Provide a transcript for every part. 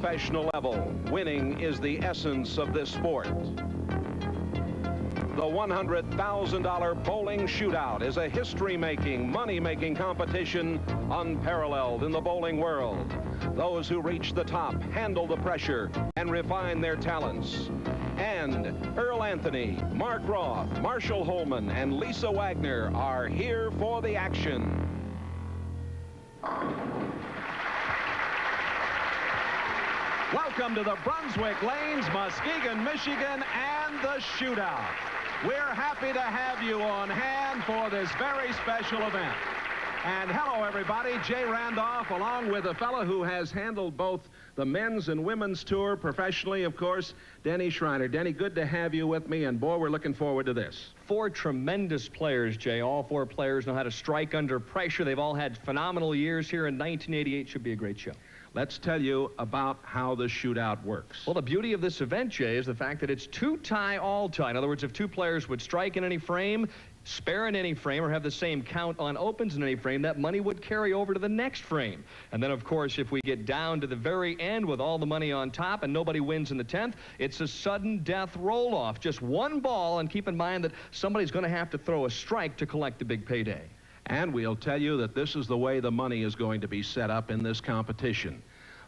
professional level, winning is the essence of this sport. The $100,000 bowling shootout is a history-making, money-making competition unparalleled in the bowling world. Those who reach the top handle the pressure and refine their talents. And Earl Anthony, Mark Roth, Marshall Holman, and Lisa Wagner are here for the action. Welcome to the Brunswick Lanes, Muskegon, Michigan, and the shootout. We're happy to have you on hand for this very special event. And hello, everybody. Jay Randolph, along with a fellow who has handled both the men's and women's tour professionally, of course, Denny Schreiner. Denny, good to have you with me, and boy, we're looking forward to this. Four tremendous players, Jay. All four players know how to strike under pressure. They've all had phenomenal years here in 1988. Should be a great show. Let's tell you about how the shootout works. Well, the beauty of this event, Jay, is the fact that it's two-tie, all-tie. In other words, if two players would strike in any frame, spare in any frame, or have the same count on opens in any frame, that money would carry over to the next frame. And then, of course, if we get down to the very end with all the money on top and nobody wins in the 10th, it's a sudden death roll-off. Just one ball, and keep in mind that somebody's going to have to throw a strike to collect the big payday. And we'll tell you that this is the way the money is going to be set up in this competition.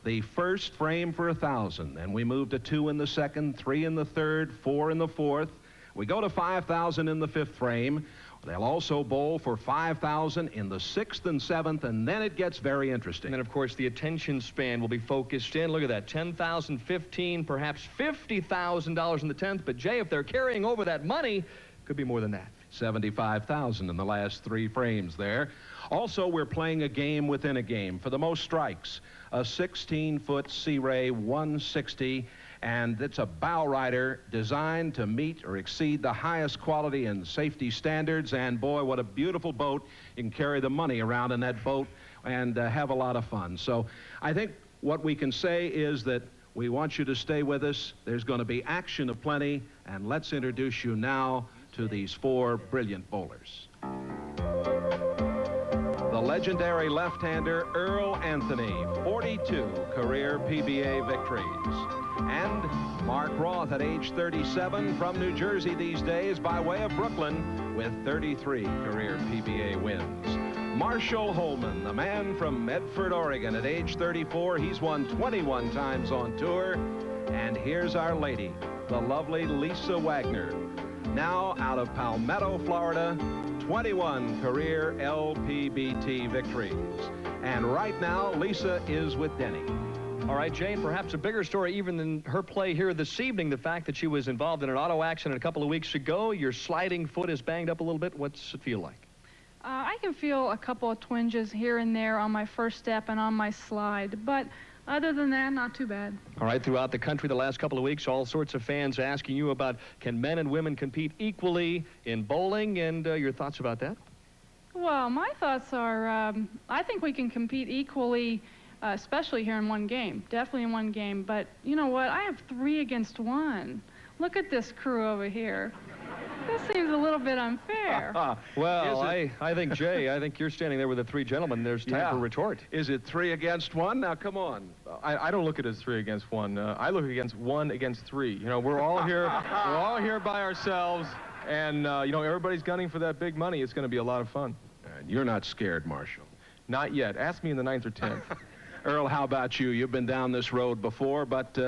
The first frame for 1,000, then we move to 2 in the second, 3 in the third, 4 in the fourth. We go to 5,000 in the 5th frame. They'll also bowl for 5,000 in the 6th and 7th, and then it gets very interesting. And then, of course, the attention span will be focused in. Look at that, 10,000, 15, perhaps $50,000 in the 10th. But, Jay, if they're carrying over that money, could be more than that. 75,000 in the last 3 frames there. Also, we're playing a game within a game for the most strikes. A 16-foot Sea Ray 160, and it's a bow rider designed to meet or exceed the highest quality and safety standards. And boy, what a beautiful boat. You can carry the money around in that boat and have a lot of fun. So I think what we can say is that we want you to stay with us. There's going to be action aplenty, and let's introduce you now to these 4 brilliant bowlers. The legendary left-hander Earl Anthony, 42 career PBA victories. And Mark Roth at age 37 from New Jersey these days by way of Brooklyn with 33 career PBA wins. Marshall Holman, the man from Medford, Oregon at age 34. He's won 21 times on tour. And here's our lady, the lovely Lisa Wagner. Now out of Palmetto, Florida, 21 career LPBT victories. And right now, Lisa is with Denny. All right, Jane, perhaps a bigger story even than her play here this evening, the fact that she was involved in an auto accident a couple of weeks ago. Your sliding foot is banged up a little bit. What's it feel like? I can feel a couple of twinges here and there on my first step and on my slide, but other than that, not too bad. All right, throughout the country the last couple of weeks, all sorts of fans asking you about can men and women compete equally in bowling, and your thoughts about that? Well, my thoughts are I think we can compete equally, especially here in one game, definitely in one game. But you know what? I have 3 against 1. Look at this crew over here. This seems a little bit unfair. Well, I think, Jay, I think you're standing there with the 3 gentlemen. There's time for retort. Is it 3 against 1? Now, come on. I don't look at it as 3 against 1. I look against 1 against 3. You know, we're all here. We're all here by ourselves, and you know, everybody's gunning for that big money. It's going to be a lot of fun. And you're not scared, Marshall? Not yet. Ask me in the 9th or 10th. Earl, how about you? You've been down this road before, but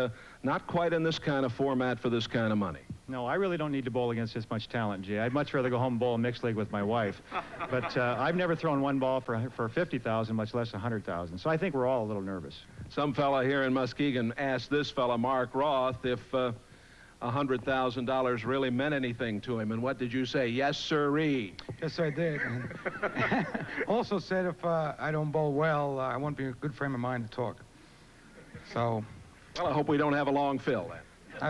not quite in this kind of format for this kind of money. No, I really don't need to bowl against this much talent, Jay. I'd much rather go home and bowl a mixed league with my wife. But I've never thrown one ball for 50,000, much less 100,000. So I think we're all a little nervous. Some fella here in Muskegon asked this fella, Mark Roth, if $100,000 really meant anything to him. And what did you say? Yes, sirree. Yes, I did. And also said if I don't bowl well, I won't be in a good frame of mind to talk. So. Well, I hope we don't have a long fill then.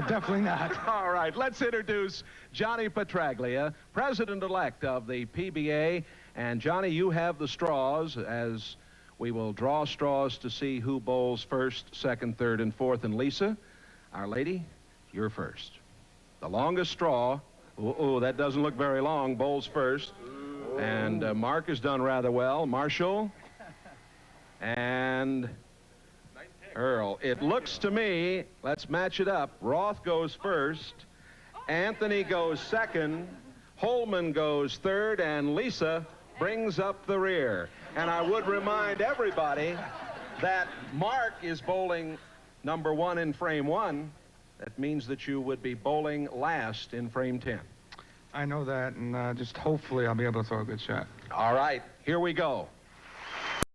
Definitely not. All right, let's introduce Johnny Petraglia, president-elect of the PBA. And Johnny, you have the straws, as we will draw straws to see who bowls first, second, third, and fourth. And Lisa, our lady, you're first. The longest straw, that doesn't look very long, bowls first. And Mark has done rather well. Marshall and Earl, it looks to me, let's match it up. Roth goes first, Anthony goes second, Holman goes third, and Lisa brings up the rear. And I would remind everybody that Mark is bowling number 1 in frame 1. That means that you would be bowling last in frame 10. I know that, and just hopefully I'll be able to throw a good shot. All right, here we go.